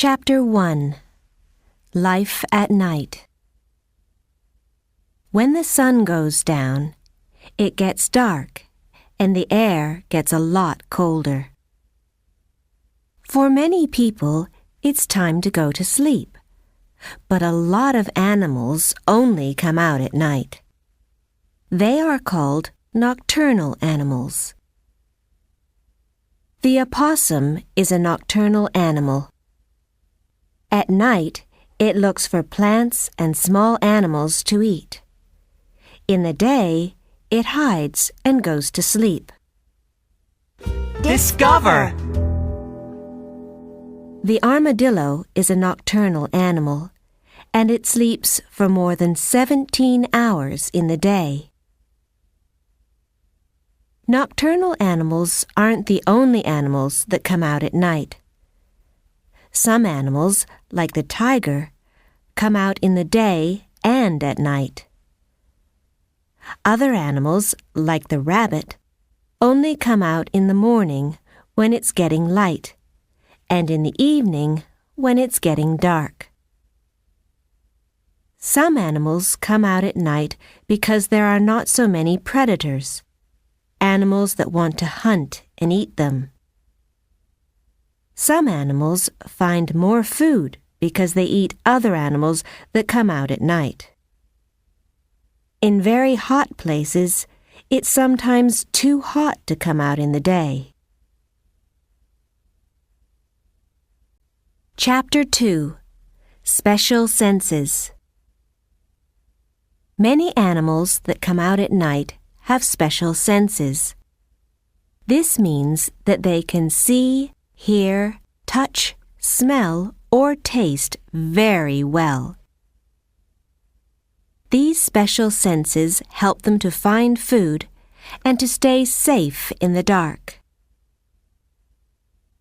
Chapter 1. Life at Night. When the sun goes down, it gets dark and the air gets a lot colder. For many people, it's time to go to sleep, but a lot of animals only come out at night. They are called nocturnal animals. The opossum is a nocturnal animal. At night, it looks for plants and small animals to eat. In the day, it hides and goes to sleep. Discover! The armadillo is a nocturnal animal, and it sleeps for more than 17 hours in the day. Nocturnal animals aren't the only animals that come out at night. Some animals, like the tiger, come out in the day and at night. Other animals, like the rabbit, only come out in the morning when it's getting light, and in the evening when it's getting dark. Some animals come out at night because there are not so many predators, animals that want to hunt and eat them. Some animals find more food because they eat other animals that come out at night. In very hot places, it's sometimes too hot to come out in the day. Chapter 2. Special Senses. Many animals that come out at night have special senses. This means that they can see, hear, touch, smell, or taste very well. These special senses help them to find food and to stay safe in the dark.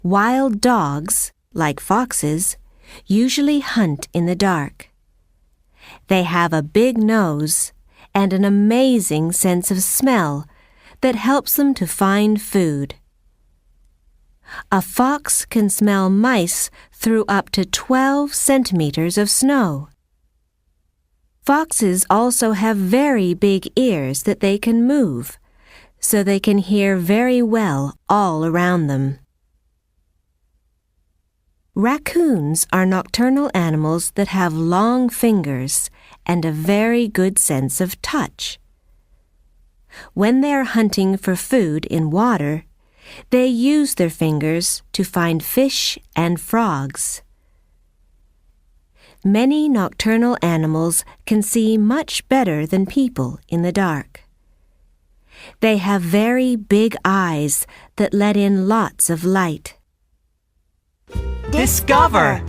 Wild dogs, like foxes, usually hunt in the dark. They have a big nose and an amazing sense of smell that helps them to find food. A fox can smell mice through up to 12 centimeters of snow. Foxes also have very big ears that they can move, so they can hear very well all around them. Raccoons are nocturnal animals that have long fingers and a very good sense of touch. When they are hunting for food in water, they use their fingers to find fish and frogs. Many nocturnal animals can see much better than people in the dark. They have very big eyes that let in lots of light. Discover!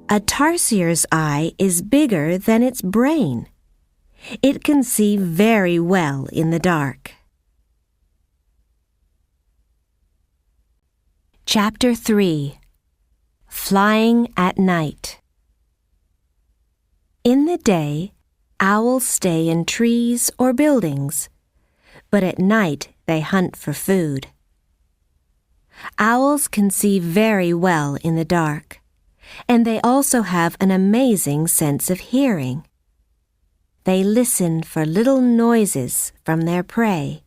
A tarsiers eye is bigger than its brain. It can see very well in the dark. Chapter 3. Flying at Night. In the day, owls stay in trees or buildings, but at night they hunt for food. Owls can see very well in the dark, and they also have an amazing sense of hearing. They listen for little noises from their prey,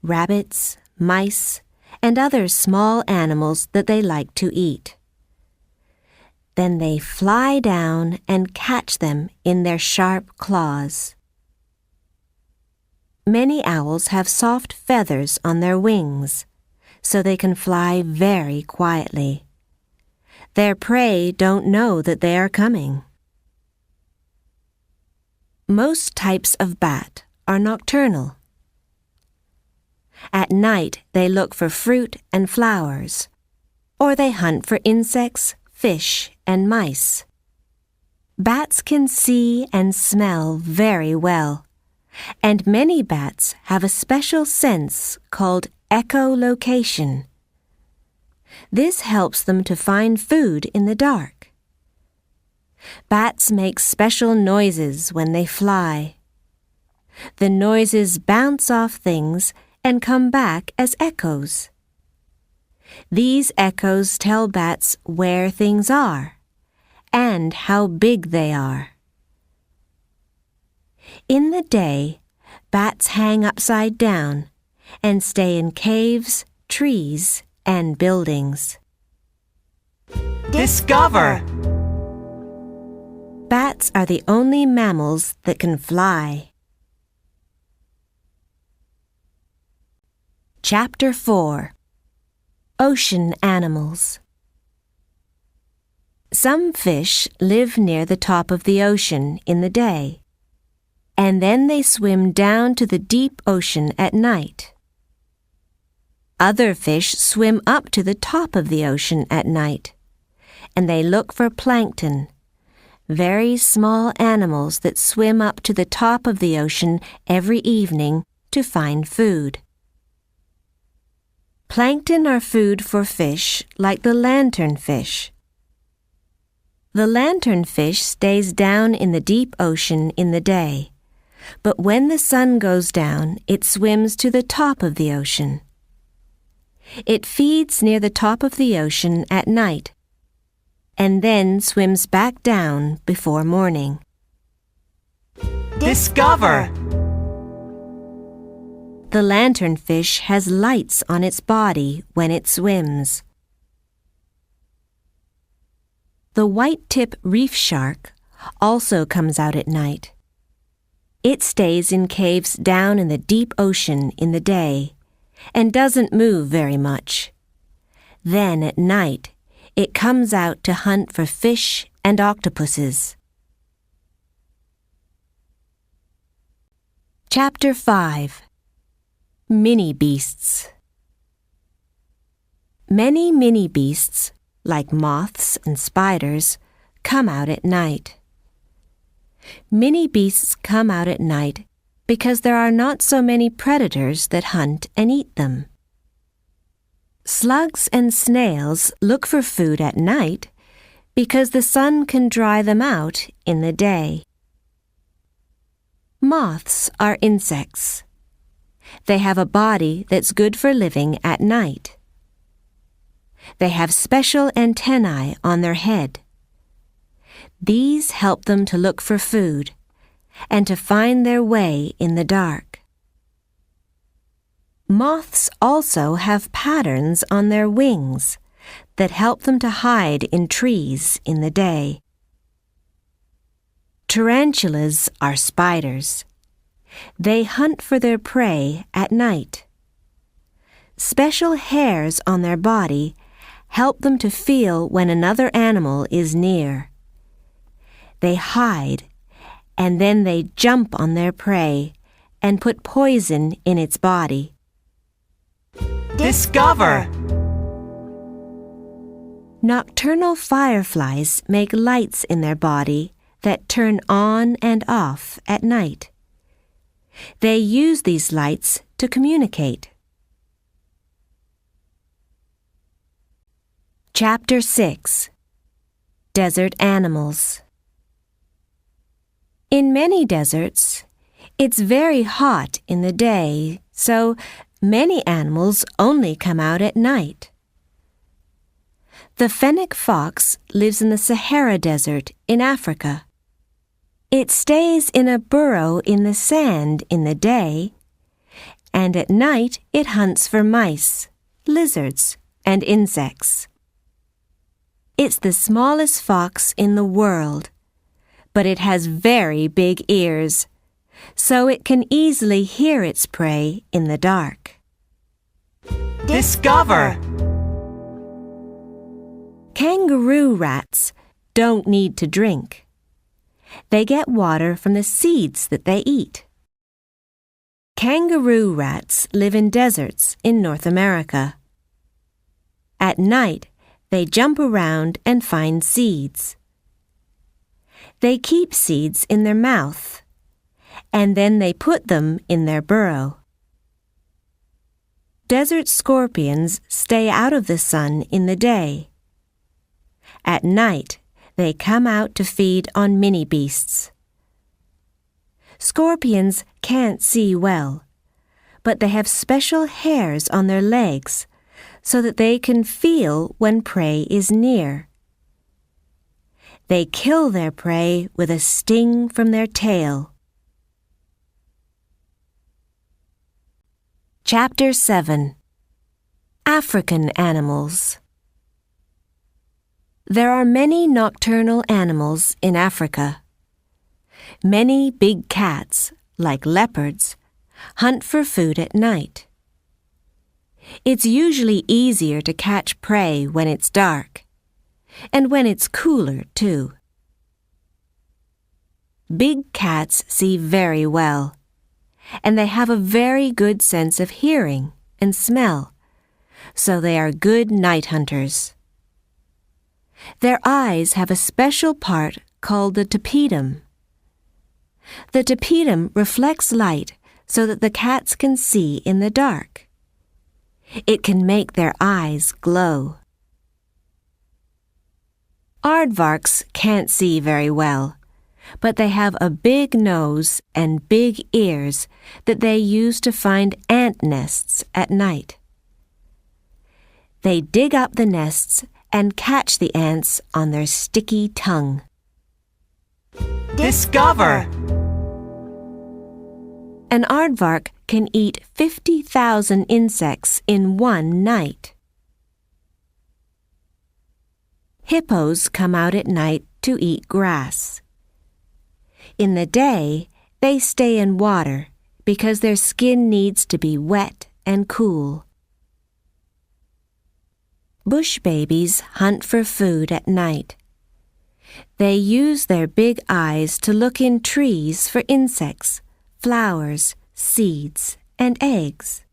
rabbits, mice, and other small animals that they like to eat. Then they fly down and catch them in their sharp claws. Many owls have soft feathers on their wings, so they can fly very quietly. Their prey don't know that they are coming. Most types of bat are nocturnal. At night, they look for fruit and flowers, or they hunt for insects, fish, and mice. Bats can see and smell very well, and many bats have a special sense called echolocation. This helps them to find food in the dark. Bats make special noises when they fly. The noises bounce off things and come back as echoes. These echoes tell bats where things are and how big they are. In the day, bats hang upside down and stay in caves, trees, and buildings. Discover! Bats are the only mammals that can fly. Chapter 4. Ocean Animals. Some fish live near the top of the ocean in the day, and then they swim down to the deep ocean at night. Other fish swim up to the top of the ocean at night, and they look for plankton, very small animals that swim up to the top of the ocean every evening to find food. Plankton are food for fish like the lanternfish. The lanternfish stays down in the deep ocean in the day, but when the sun goes down, it swims to the top of the ocean. It feeds near the top of the ocean at night, and then swims back down before morning. Discover! The lanternfish has lights on its body when it swims. The white-tip reef shark also comes out at night. It stays in caves down in the deep ocean in the day and doesn't move very much. Then at night, it comes out to hunt for fish and octopuses. Chapter 5. Mini Beasts. Many mini beasts, like moths and spiders, come out at night. Mini beasts come out at night because there are not so many predators that hunt and eat them. Slugs and snails look for food at night because the sun can dry them out in the day. Moths are insects. They have a body that's good for living at night. They have special antennae on their head. These help them to look for food and to find their way in the dark. Moths also have patterns on their wings that help them to hide in trees in the day. Tarantulas are spiders. They hunt for their prey at night. Special hairs on their body help them to feel when another animal is near. They hide, and then they jump on their prey and put poison in its body. Discover! Nocturnal fireflies make lights in their body that turn on and off at night. They use these lights to communicate. Chapter 6. Desert Animals. In many deserts, it's very hot in the day, so many animals only come out at night. The fennec fox lives in the Sahara Desert in Africa. It stays in a burrow in the sand in the day, and at night it hunts for mice, lizards, and insects. It's the smallest fox in the world, but it has very big ears, so it can easily hear its prey in the dark. Discover! Kangaroo rats don't need to drink. They get water from the seeds that they eat. Kangaroo rats live in deserts in North America. At night, they jump around and find seeds. They keep seeds in their mouth, and then they put them in their burrow. Desert scorpions stay out of the sun in the day. At night, they come out to feed on mini beasts. Scorpions can't see well, but they have special hairs on their legs so that they can feel when prey is near. They kill their prey with a sting from their tail. Chapter 7. African Animals. There are many nocturnal animals in Africa. Many big cats, like leopards, hunt for food at night. It's usually easier to catch prey when it's dark, and when it's cooler, too. Big cats see very well, and they have a very good sense of hearing and smell, so they are good night hunters. Their eyes have a special part called the tapetum. The tapetum reflects light so that the cats can see in the dark. It can make their eyes glow. Aardvarks can't see very well, but they have a big nose and big ears that they use to find ant nests at night. They dig up the nests and catch the ants on their sticky tongue. Discover! An aardvark can eat 50,000 insects in one night. Hippos come out at night to eat grass. In the day, they stay in water because their skin needs to be wet and cool. Bush babies hunt for food at night. They use their big eyes to look in trees for insects, flowers, seeds, and eggs.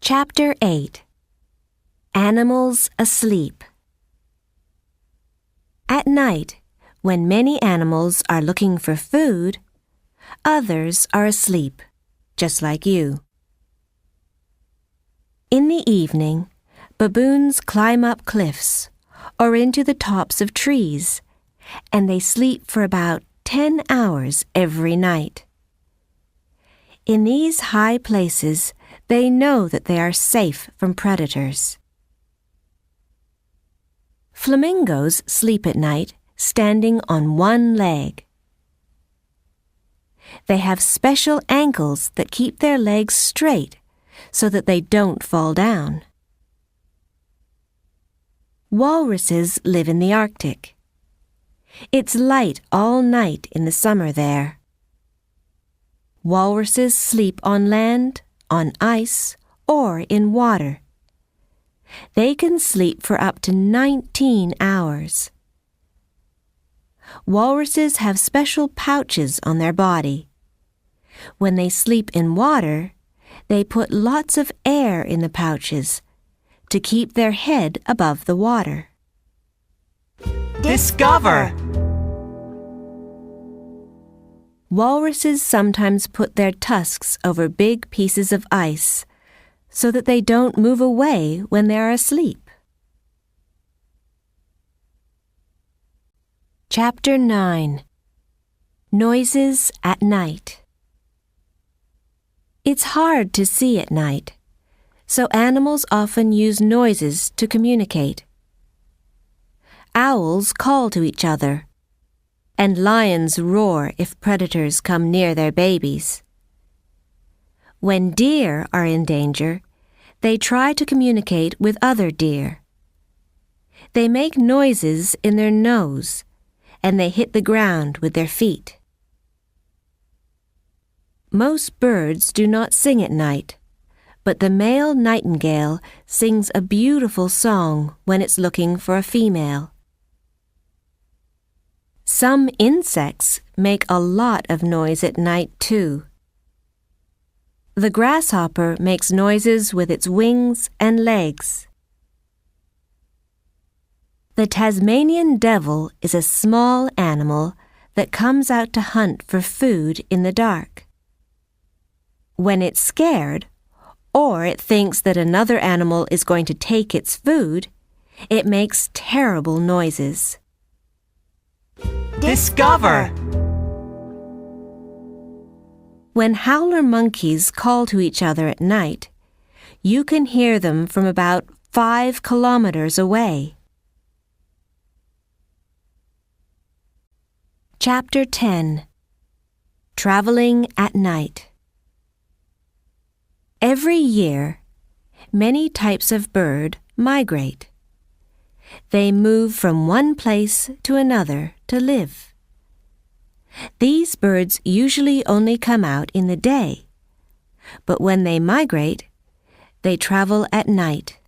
Chapter 8. Animals Asleep. At night, when many animals are looking for food, others are asleep, just like you. In the evening, baboons climb up cliffs or into the tops of trees, and they sleep for about 10 hours every night. In these high places, they know that they are safe from predators. Flamingos sleep at night standing on one leg. They have special ankles that keep their legs straight so that they don't fall down. Walruses live in the Arctic. It's light all night in the summer there. Walruses sleep on land, on ice, or in water. They can sleep for up to 19 hours. Walruses have special pouches on their body. When they sleep in water, they put lots of air in the pouches to keep their head above the water. Discover! Walruses sometimes put their tusks over big pieces of ice so that they don't move away when they are asleep. Chapter 9. Noises at Night. It's hard to see at night, so animals often use noises to communicate. Owls call to each other, and lions roar if predators come near their babies. When deer are in danger, they try to communicate with other deer. They make noises in their nose, and they hit the ground with their feet. Most birds do not sing at night, but the male nightingale sings a beautiful song when it's looking for a female. Some insects make a lot of noise at night, too. The grasshopper makes noises with its wings and legs. The Tasmanian devil is a small animal that comes out to hunt for food in the dark. When it's scared, or it thinks that another animal is going to take its food, it makes terrible noises. Discover! When howler monkeys call to each other at night, you can hear them from about 5 kilometers away. Chapter 10. Traveling at Night. Every year, many types of bird migrate. They move from one place to another to live. These birds usually only come out in the day, but when they migrate, they travel at night.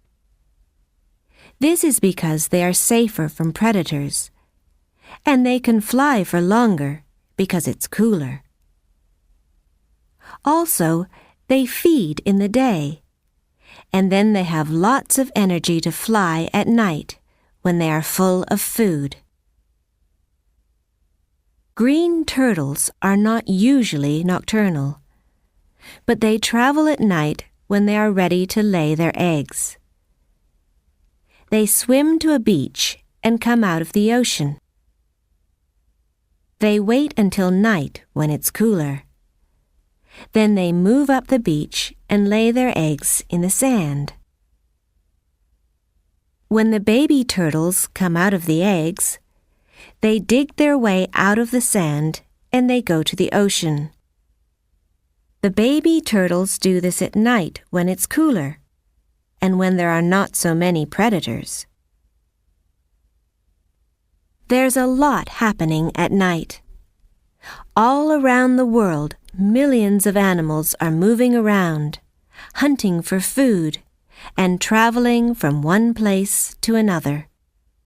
This is because they are safer from predators, and they can fly for longer because it's cooler. Also, they feed in the day, and then they have lots of energy to fly at night when they are full of food. Green turtles are not usually nocturnal, but they travel at night when they are ready to lay their eggs. They swim to a beach and come out of the ocean. They wait until night when it's cooler. Then they move up the beach and lay their eggs in the sand. When the baby turtles come out of the eggs, they dig their way out of the sand and they go to the ocean. The baby turtles do this at night when it's cooler, and when there are not so many predators. There's a lot happening at night. All around the world, millions of animals are moving around, hunting for food, and traveling from one place to another.